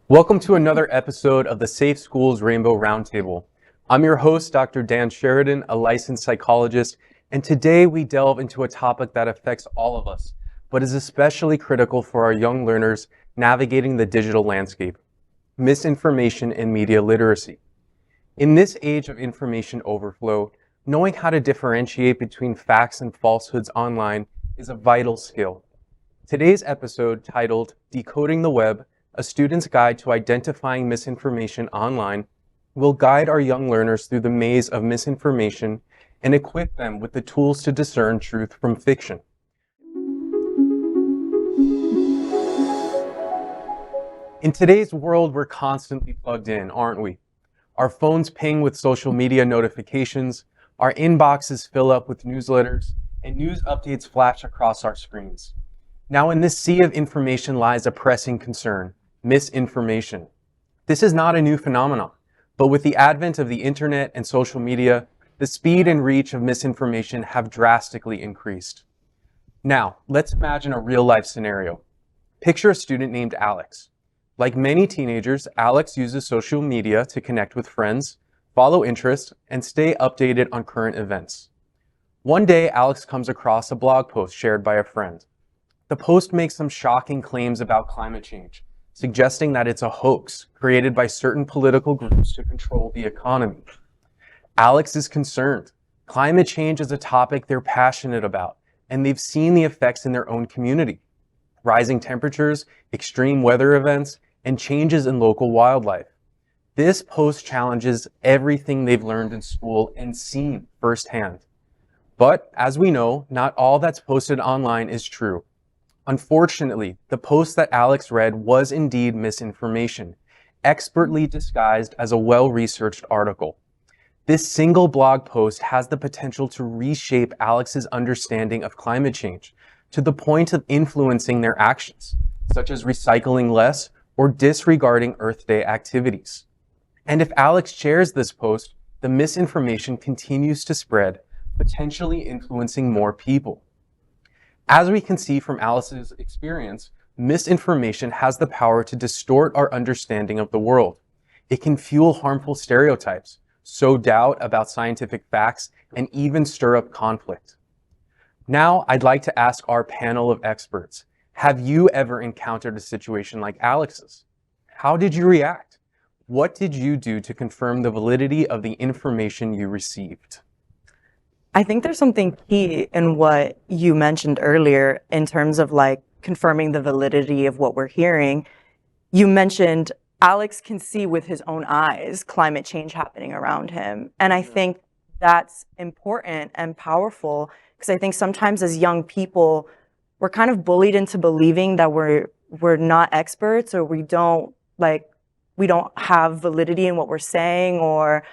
Welcome to another episode of the Safe Schools Rainbow Roundtable. I'm your host, Dr. Dan Sheridan, a licensed psychologist, and today we delve into a topic that affects all of us, but is especially critical for our young learners navigating the digital landscape: misinformation and media literacy. In this age of information overflow, knowing how to differentiate between facts and falsehoods online is a vital skill. Today's episode, titled Decoding the Web, a student's guide to identifying misinformation online, will guide our young learners through the maze of misinformation and equip them with the tools to discern truth from fiction. In today's world, we're constantly plugged in, aren't we? Our phones ping with social media notifications, our inboxes fill up with newsletters, and news updates flash across our screens. Now, in this sea of information lies a pressing concern: misinformation. This is not a new phenomenon, but with the advent of the internet and social media, the speed and reach of misinformation have drastically increased. Now, let's imagine a real-life scenario. Picture a student named Alex. Like many teenagers, Alex uses social media to connect with friends, follow interests, and stay updated on current events. One day, Alex comes across a blog post shared by a friend. The post makes some shocking claims about climate change, suggesting that it's a hoax created by certain political groups to control the economy. Alex is concerned. Climate change is a topic they're passionate about, and they've seen the effects in their own community: rising temperatures, extreme weather events, and changes in local wildlife. This post challenges everything they've learned in school and seen firsthand. But as we know, not all that's posted online is true. Unfortunately, the post that Alex read was indeed misinformation, expertly disguised as a well-researched article. This single blog post has the potential to reshape Alex's understanding of climate change to the point of influencing their actions, such as recycling less or disregarding Earth Day activities. And if Alex shares this post, the misinformation continues to spread, potentially influencing more people. As we can see from Alex's experience, misinformation has the power to distort our understanding of the world. It can fuel harmful stereotypes, sow doubt about scientific facts, and even stir up conflict. Now, I'd like to ask our panel of experts, have you ever encountered a situation like Alex's? How did you react? What did you do to confirm the validity of the information you received? I think there's something key in what you mentioned earlier in terms of like confirming the validity of what we're hearing. You mentioned Alex can see with his own eyes climate change happening around him. And I think that's important and powerful because I think sometimes as young people, we're kind of bullied into believing that we're not experts, or we don't have validity in what we're saying, or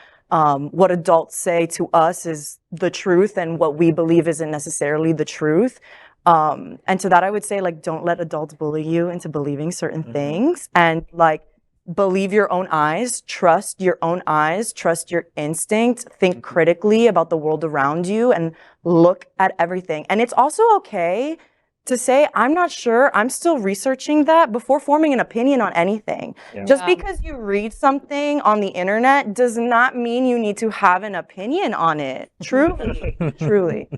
what adults say to us is the truth and what we believe isn't necessarily the truth. And to that, I would say, like, don't let adults bully you into believing certain things, and like, believe your own eyes, trust your own eyes, trust your instinct, think critically about the world around you, and look at everything. And it's also okay to say, I'm not sure, I'm still researching that before forming an opinion on anything. Yeah. Just because you read something on the internet does not mean you need to have an opinion on it. Truly, truly.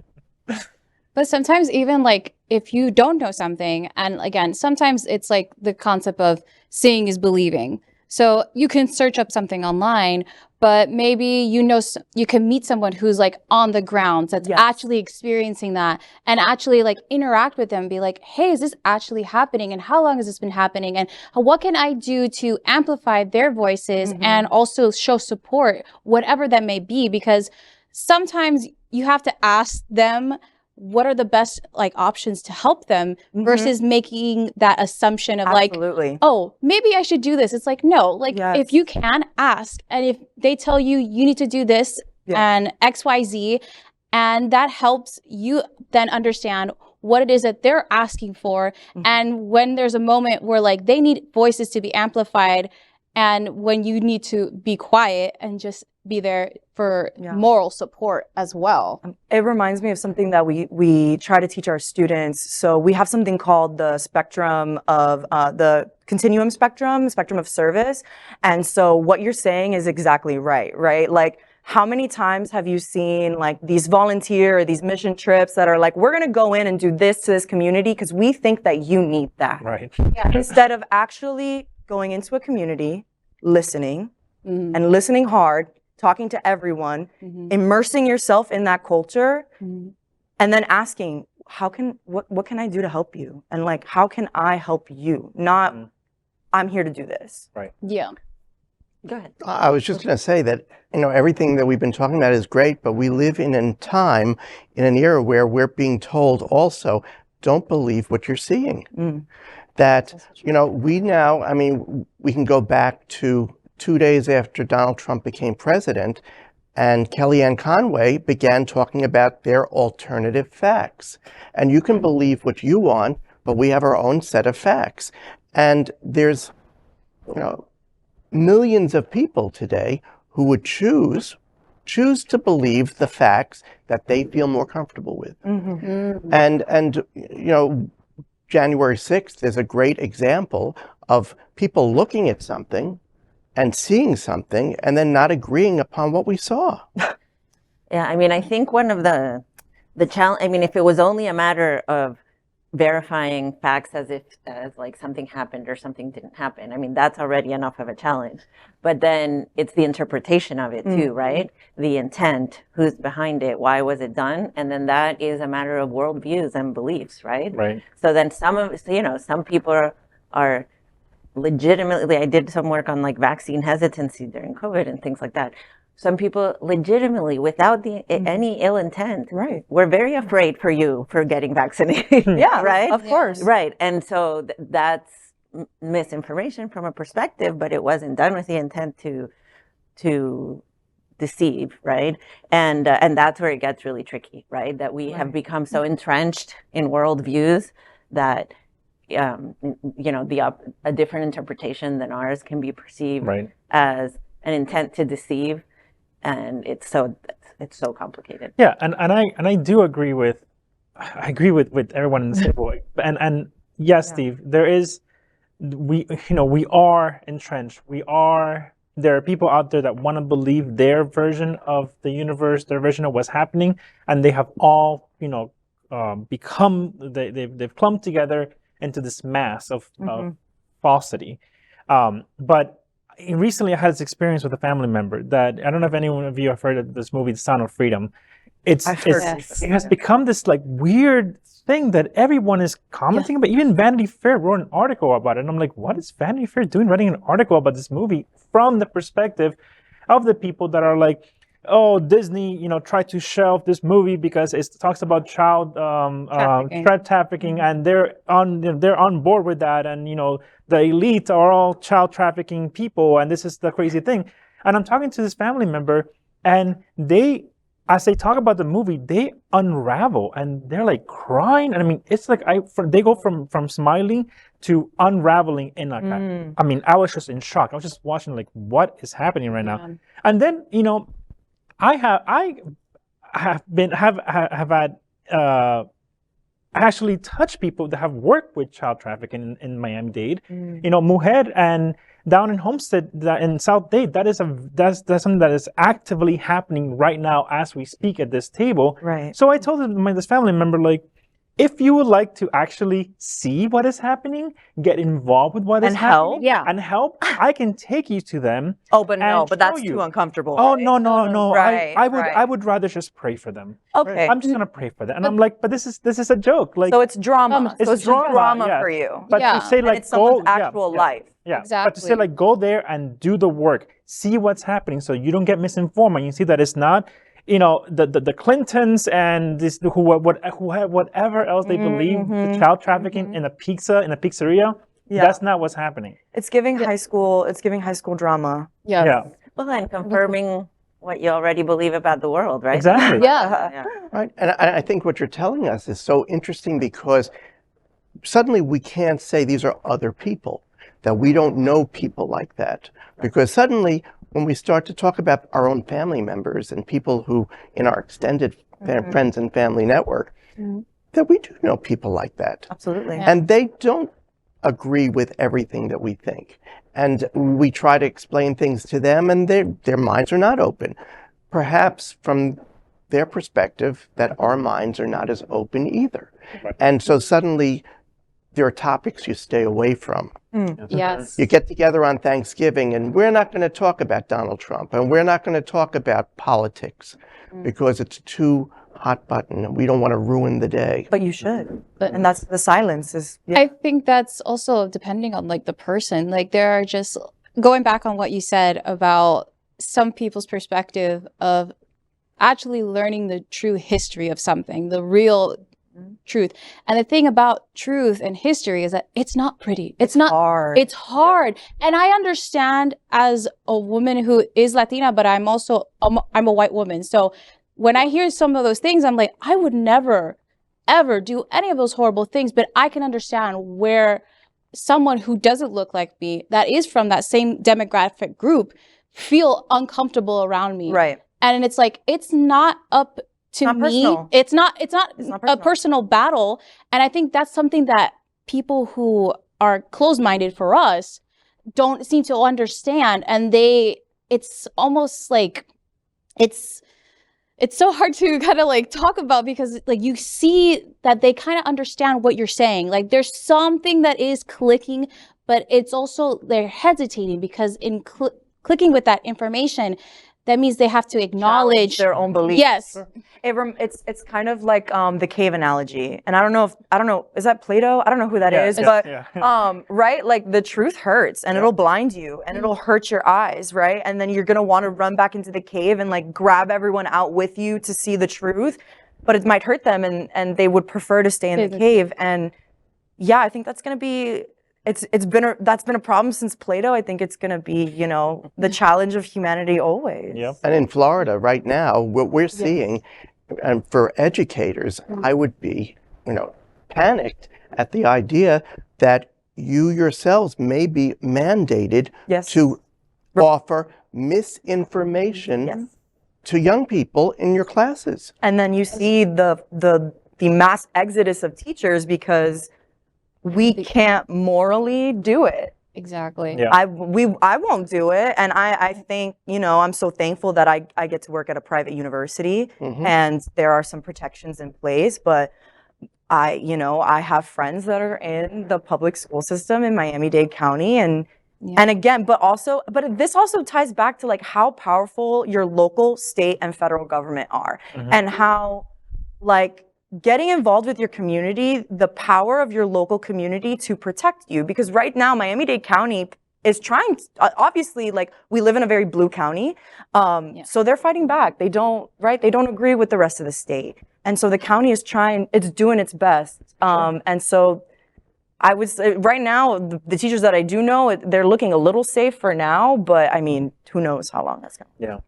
But sometimes even like if you don't know something, and again, sometimes it's like the concept of seeing is believing. So you can search up something online, but maybe you can meet someone who's like on the ground that's actually experiencing that, and actually like interact with them and be like, hey, is this actually happening? And how long has this been happening? And what can I do to amplify their voices and also show support, whatever that may be? Because sometimes you have to ask them what are the best like options to help them versus making that assumption of like, oh, maybe I should do this. It's like, no, like if you can ask, and if they tell you you need to do this and XYZ, and that helps you then understand what it is that they're asking for. And when there's a moment where like they need voices to be amplified, and when you need to be quiet and just be there for Yeah. moral support as well. It reminds me of something that we try to teach our students. So we have something called the spectrum of the continuum spectrum of service. And so what you're saying is exactly right? Like, how many times have you seen like these volunteer or these mission trips that are like, we're going to go in and do this to this community because we think that you need that. Right. Instead of actually going into a community, listening and listening hard, talking to everyone, immersing yourself in that culture, and then asking, what can I do to help you? And like, how can I help you? Not, I'm here to do this. Right. Yeah. Go ahead. I was just going to say that, everything that we've been talking about is great, but we live in a time, in an era where we're being told also, don't believe what you're seeing. That, we now, we can go back to 2 days after Donald Trump became president, and Kellyanne Conway began talking about their alternative facts. And you can believe what you want, but we have our own set of facts. And there's, millions of people today who would choose to believe the facts that they feel more comfortable with. And January 6th is a great example of people looking at something and seeing something and then not agreeing upon what we saw. Yeah, I think one of the challenge, if it was only a matter of verifying facts as like something happened or something didn't happen, that's already enough of a challenge. But then it's the interpretation of it too, right? The intent, who's behind it, why was it done? And then that is a matter of worldviews and beliefs, right? Right. So then some people are legitimately, I did some work on like vaccine hesitancy during COVID and things like that. Some people legitimately, without any ill intent, were very afraid for you for getting vaccinated. Yeah, right? Of course. Right. And so that's misinformation from a perspective, but it wasn't done with the intent to deceive, right? And that's where it gets really tricky, right? That we have become so entrenched in worldviews that a different interpretation than ours can be perceived as an intent to deceive, and it's so complicated. Yeah, and I do agree with everyone in the table. And yes, Steve, we are entrenched. There are people out there that want to believe their version of the universe, their version of what's happening, and they have all they've clumped together into this mass of falsity. But recently I had this experience with a family member that, I don't know if anyone of you have heard of this movie, The Sound of Freedom. It has become this like weird thing that everyone is commenting about. Even Vanity Fair wrote an article about it. And I'm like, what is Vanity Fair doing writing an article about this movie from the perspective of the people that are like, oh, Disney, tried to shelve this movie because it talks about child trafficking, and they're on board with that, and the elite are all child trafficking people, and this is the crazy thing. And I'm talking to this family member, and as they talk about the movie, they unravel, and they're like crying, and it's like they go from smiling to unraveling in like I was just in shock. I was just watching like, what is happening right now? And then I actually touched people that have worked with child trafficking in Miami-Dade. Mujer, and down in Homestead, in South Dade, that's something that is actively happening right now as we speak at this table. Right. So I told this family member, like, if you would like to actually see what is happening, get involved with what is happening, and help, I can take you to them. Oh, but that's too uncomfortable. Oh, right? no. Right, I would rather just pray for them. Okay. I'm just gonna pray for them, and I'm like, but this is a joke. Like, so it's drama. It's just drama for you. But to say And like it's someone's actual life. Yeah, Exactly. but to say like go there and do the work, see what's happening, so you don't get misinformed, and you see that it's not, the Clintons and this whatever else they believe, the child trafficking in a pizzeria. That's not what's happening. It's giving high school. It's giving high school drama. Yeah. Well, and confirming what you already believe about the world, right? Exactly. Yeah. Right. And I think what you're telling us is so interesting, because suddenly we can't say these are other people, that we don't know people like that, because suddenly when we start to talk about our own family members and people who in our extended friends and family network, that we do know people like that. Absolutely. Yeah. And they don't agree with everything that we think. And we try to explain things to them and their minds are not open. Perhaps from their perspective that our minds are not as open either. Right. And so suddenly there are topics you stay away from. Yes. You get together on Thanksgiving and we're not going to talk about Donald Trump and we're not going to talk about politics because it's too hot button and we don't want to ruin the day. But you should. But- And that's the silence is. Yeah. I think that's also depending on like the person. Like there are just going back on what you said about some people's perspective of actually learning the true history of something, the real truth. And the thing about truth and history is that it's not pretty. It's not hard. It's hard. And I understand as a woman who is Latina, but I'm also I'm a white woman. So when I hear some of those things, I'm like, I would never, ever do any of those horrible things. But I can understand where someone who doesn't look like me, that is from that same demographic group, feel uncomfortable around me. Right. And it's like, it's not up to Not me. personal. It's not not a personal battle. And I think that's something that people who are closed-minded for us don't seem to understand. And it's almost like, it's so hard to kind of like talk about because like you see that they kind of understand what you're saying. Like there's something that is clicking, but it's also they're hesitating because in clicking with that information, that means they have to acknowledge their own beliefs. Yes. It's kind of like the cave analogy. And I don't know, is that Plato? I don't know who that is, Yes, but yeah. right? Like the truth hurts and it'll blind you and it'll hurt your eyes, right? And then you're going to want to run back into the cave and like grab everyone out with you to see the truth, but it might hurt them and they would prefer to stay in the cave. And yeah, I think that's going to be that's been a problem since Plato. I think it's going to be, the challenge of humanity always. Yep. And in Florida right now, what we're seeing, and for educators, I would be, panicked at the idea that you yourselves may be mandated to offer misinformation to young people in your classes. And then you see the mass exodus of teachers because we can't morally do it. Exactly. Yeah. I won't do it. And I think, I'm so thankful that I get to work at a private university and there are some protections in place, but I have friends that are in the public school system in Miami-Dade County and again, but this also ties back to like how powerful your local, state, and federal government are and how like getting involved with your community, the power of your local community to protect you. Because right now, Miami-Dade County is trying, obviously, like we live in a very blue county. So they're fighting back. They don't agree with the rest of the state. And so the county is it's doing its best. And so I would say right now, the teachers that I do know, they're looking a little safe for now, but I mean, who knows how long that's going to Yeah.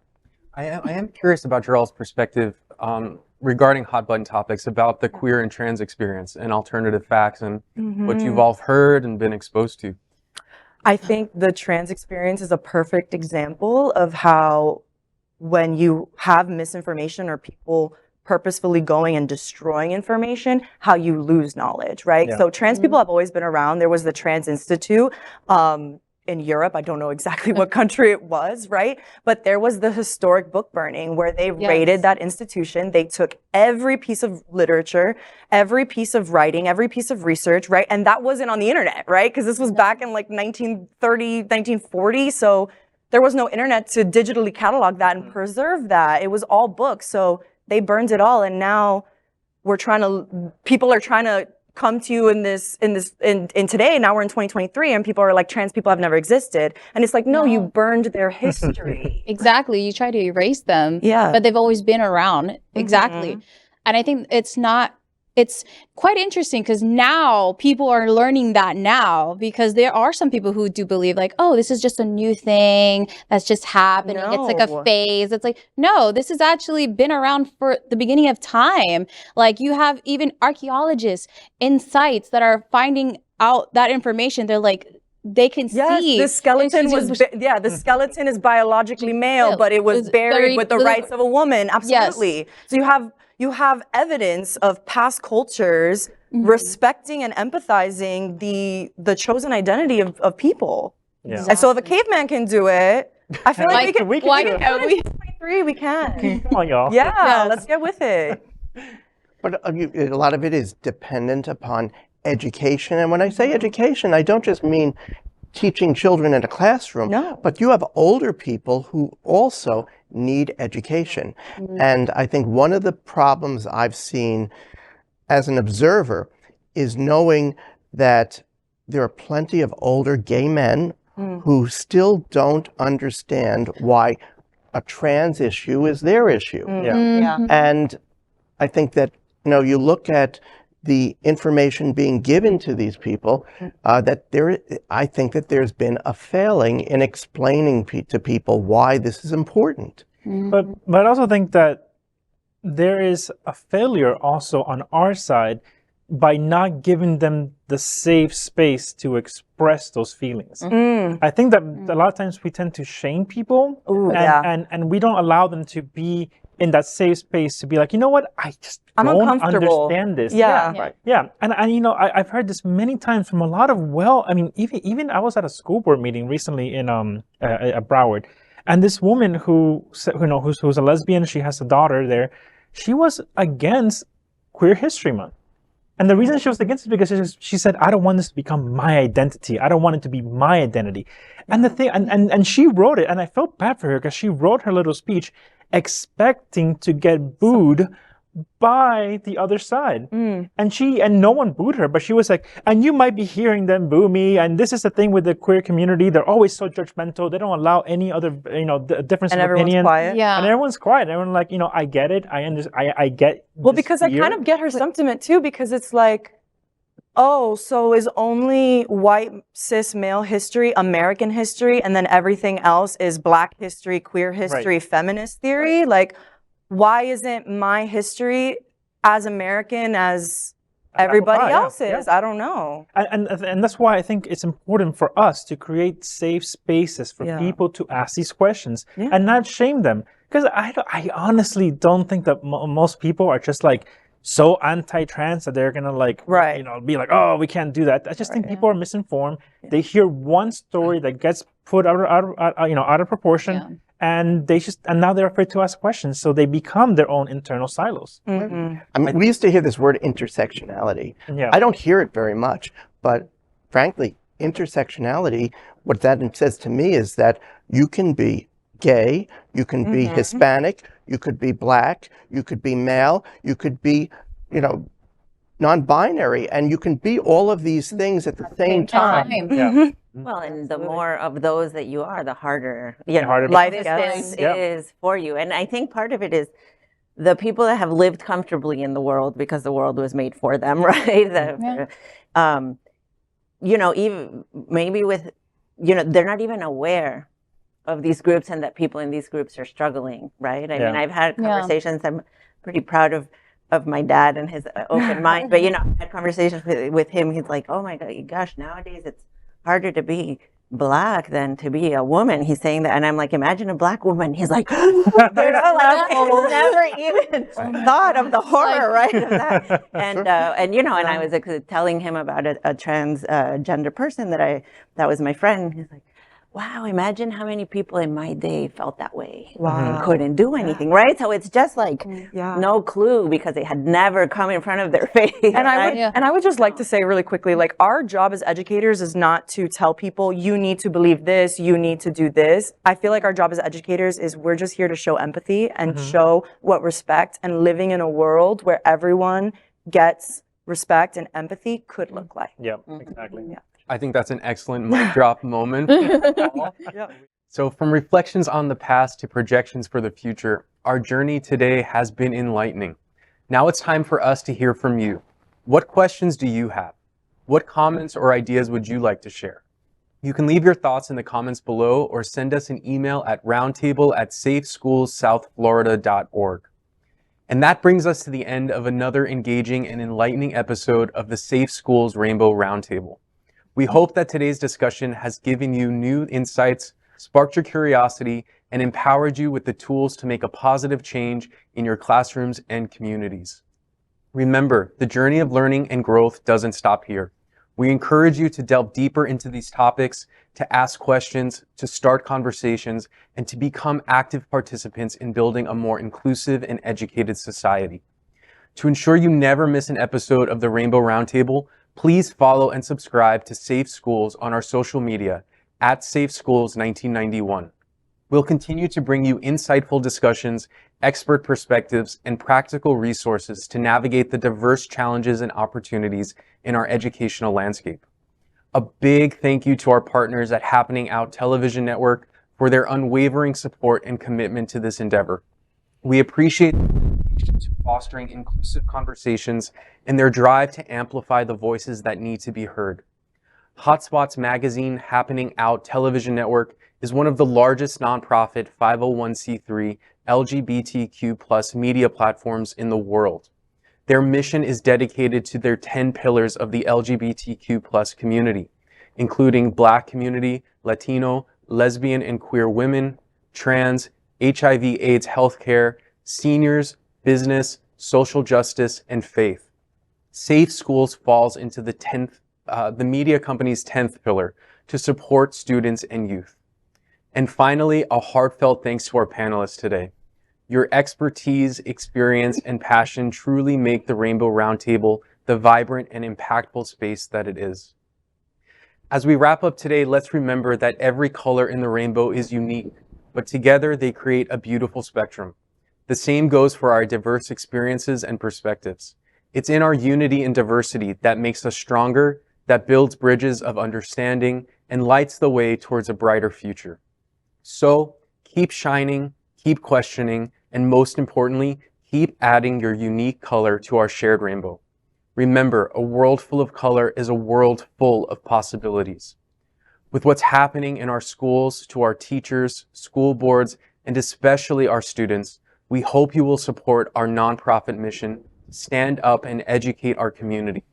I am curious about your all's perspective regarding hot button topics about the queer and trans experience and alternative facts and what you've all heard and been exposed to. I think the trans experience is a perfect example of how when you have misinformation or people purposefully going and destroying information, how you lose knowledge, right? Yeah. So trans people have always been around. There was the Trans Institute in Europe. I don't know exactly what country it was, right? But there was the historic book burning where they raided that institution. They took every piece of literature, every piece of writing, every piece of research, right? And that wasn't on the internet, right? Because this was back in like 1930, 1940. So there was no internet to digitally catalog that and preserve that. It was all books. So they burned it all. And now people are trying to come to you in today. Now we're in 2023 and people are like, trans people have never existed. And it's like, no, you burned their history. Exactly. You try to erase them. Yeah. But they've always been around. Exactly. And I think it's quite interesting because now people are learning that now because there are some people who do believe like, oh, this is just a new thing that's just happening. It's like a phase. It's like, no, this has actually been around for the beginning of time. Like you have even archaeologists in sites that are finding out that information. They're like, they can Yes, see. the skeleton and she's was, just- the skeleton is biologically male, Yeah, but it was it's buried buried with the with- rights of a woman. Absolutely. So you have evidence of past cultures respecting and empathizing the chosen identity of people. Yeah. And so if a caveman can do it, I feel like We can why do it. can't we? we can. Come on, y'all. Yeah, Yes. let's get with it. But a lot of it is dependent upon education. And when I say education, I don't just mean teaching children in a classroom, No. but you have older people who also need education. And I think one of the problems I've seen as an observer is knowing that there are plenty of older gay men who still don't understand why a trans issue is their issue. Yeah. And I think that, you look at the information being given to these people, I think that there's been a failing in explaining to people why this is important. But I also think that there is a failure also on our side by not giving them the safe space to express those feelings. I think that a lot of times we tend to shame people and we don't allow them to be in that safe space to be like, you know what, I just I'm don't uncomfortable. understand this. Yeah. Yeah. Yeah, and I've heard this many times from a lot of even I was at a school board meeting recently in at Broward, and this woman who's a lesbian, she has a daughter there, she was against Queer History Month. And the reason she was against it because she said, I don't want this to become my identity. I don't want it to be my identity. And the thing, and she wrote it, and I felt bad for her because she wrote her little speech expecting to get booed by the other side. And no one booed her, but she was like, and you might be hearing them boo me. And this is the thing with the queer community. They're always so judgmental. They don't allow any other, difference And of everyone's opinion. quiet. Yeah. And everyone's quiet. Everyone like, I get it. I understand. I get. Well, this because I fear. kind of get her sentiment too, because it's like, oh, so is only white cis male history American history, and then everything else is Black history, queer history, feminist theory? Like, why isn't my history as American as everybody else is? I don't know. And that's why I think it's important for us to create safe spaces for people to ask these questions and not shame them. Because I honestly don't think that most people are just like so anti-trans that they're gonna be like, oh, we can't do that. I just think people are misinformed. They hear one story that gets put out of proportion, and now they're afraid to ask questions, so they become their own internal silos. I mean, we used to hear this word intersectionality. Yeah. I don't hear it very much, but frankly, intersectionality, what that says to me is that you can be gay, you can be Hispanic, you could be Black, you could be male, you could be, non-binary, and you can be all of these things at the same time. Yeah. Well, and the more of those that you are, the harder, harder life existence gets. is for you. And I think part of it is the people that have lived comfortably in the world because the world was made for them, right? Even maybe with, they're not even aware of these groups and that people in these groups are struggling, right? I mean, I've had conversations. I'm pretty proud of my dad and his open mind, but I had conversations with him. He's like, "Oh my gosh, nowadays it's harder to be Black than to be a woman." He's saying that, and I'm like, "Imagine a Black woman." He's like, I never even thought of the horror, right? Of that. And I was telling him about a transgender person that was my friend. He's like, wow, imagine how many people in my day felt that way and couldn't do anything, right? So it's just like no clue because they had never come in front of their face. And I would just like to say really quickly, like, our job as educators is not to tell people you need to believe this, you need to do this. I feel like our job as educators is we're just here to show empathy and show what respect and living in a world where everyone gets respect and empathy could look like. Yeah, exactly. Yeah. I think that's an excellent mic drop moment. So from reflections on the past to projections for the future, our journey today has been enlightening. Now it's time for us to hear from you. What questions do you have? What comments or ideas would you like to share? You can leave your thoughts in the comments below or send us an email at roundtable@safeschoolssouthflorida.org. And that brings us to the end of another engaging and enlightening episode of the Safe Schools Rainbow Roundtable. We hope that today's discussion has given you new insights, sparked your curiosity, and empowered you with the tools to make a positive change in your classrooms and communities. Remember, the journey of learning and growth doesn't stop here. We encourage you to delve deeper into these topics, to ask questions, to start conversations, and to become active participants in building a more inclusive and educated society. To ensure you never miss an episode of the Rainbow Roundtable, please follow and subscribe to Safe Schools on our social media at Safe Schools 1991. We'll continue to bring you insightful discussions, expert perspectives, and practical resources to navigate the diverse challenges and opportunities in our educational landscape. A big thank you to our partners at Happening Out Television Network for their unwavering support and commitment to this endeavor. We appreciate their dedication to fostering inclusive conversations and their drive to amplify the voices that need to be heard. Hotspots Magazine Happening Out Television Network is one of the largest nonprofit 501c3 LGBTQ+ media platforms in the world. Their mission is dedicated to their 10 pillars of the LGBTQ+ community, including Black community, Latino, lesbian and queer women, trans, HIV/AIDS healthcare, seniors, business, social justice, and faith. Safe Schools falls into the media company's 10th pillar, to support students and youth. And finally, a heartfelt thanks to our panelists today. Your expertise, experience, and passion truly make the Rainbow Roundtable the vibrant and impactful space that it is. As we wrap up today, let's remember that every color in the rainbow is unique, but together they create a beautiful spectrum. The same goes for our diverse experiences and perspectives. It's in our unity and diversity that makes us stronger, that builds bridges of understanding, and lights the way towards a brighter future. So, keep shining, keep questioning, and most importantly, keep adding your unique color to our shared rainbow. Remember, a world full of color is a world full of possibilities. With what's happening in our schools, to our teachers, school boards, and especially our students, we hope you will support our nonprofit mission, stand up and educate our community.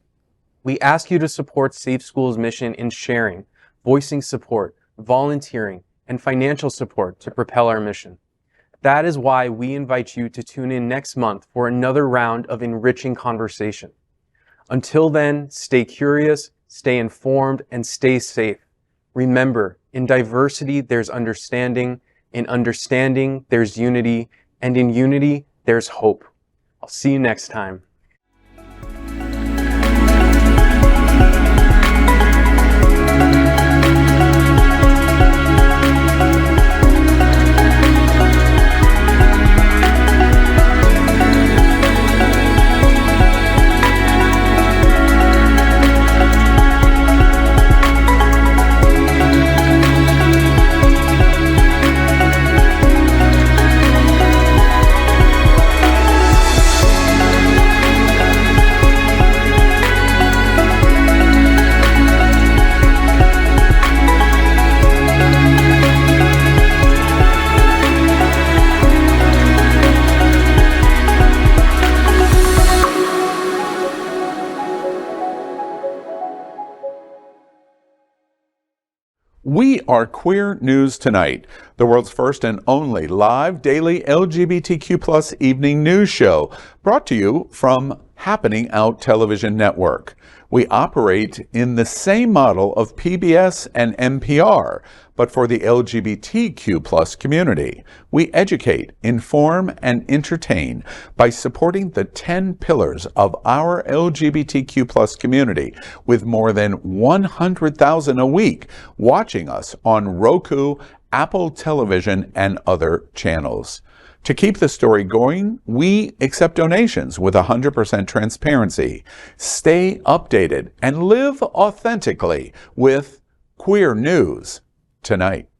We ask you to support Safe Schools' mission in sharing, voicing support, volunteering, and financial support to propel our mission. That is why we invite you to tune in next month for another round of enriching conversation. Until then, stay curious, stay informed, and stay safe. Remember, in diversity, there's understanding. In understanding, there's unity. And in unity, there's hope. I'll see you next time. We are Queer News Tonight, the world's first and only live daily LGBTQ+ evening news show, brought to you from Happening Out Television Network. We operate in the same model of PBS and NPR, but for the LGBTQ+ community. We educate, inform, and entertain by supporting the 10 pillars of our LGBTQ+ community, with more than 100,000 a week watching us on Roku, Apple Television, and other channels. To keep the story going, we accept donations with 100% transparency. Stay updated and live authentically with Queer News Tonight.